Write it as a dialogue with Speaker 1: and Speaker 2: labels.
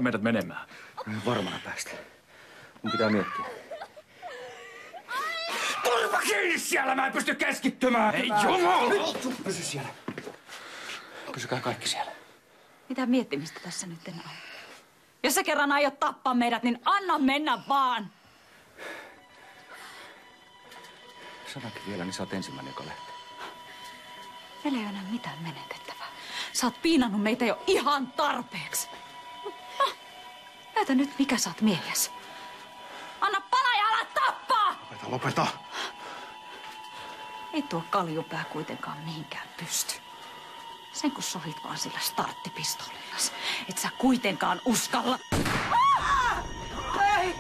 Speaker 1: meidät menemään?
Speaker 2: Varmana päästä. Mun pitää miettiä.
Speaker 1: Turva kiinni siellä! Mä en pysty keskittymään! Ei jumala!
Speaker 2: Pysy siellä. Pysykää kaikki siellä.
Speaker 3: Mitä miettimistä tässä nyt enää on? Jos sä kerran aiot tappaa meidät, niin anna mennä vaan!
Speaker 2: Sanakin vielä, niin sä oot ensimmäinen, joka lähtee.
Speaker 3: Meillä ei ole enää mitään menetettävää. Sä oot piinannut meitä jo ihan tarpeeksi. No, näytä nyt, mikä sä oot miehes. Anna pala ja ala tappaa!
Speaker 2: Lopeta!
Speaker 3: Ei tuo kaljupää kuitenkaan mihinkään pysty. Sen kun sohit vaan sillä starttipistoolillas. Et sä kuitenkaan uskalla. Ei!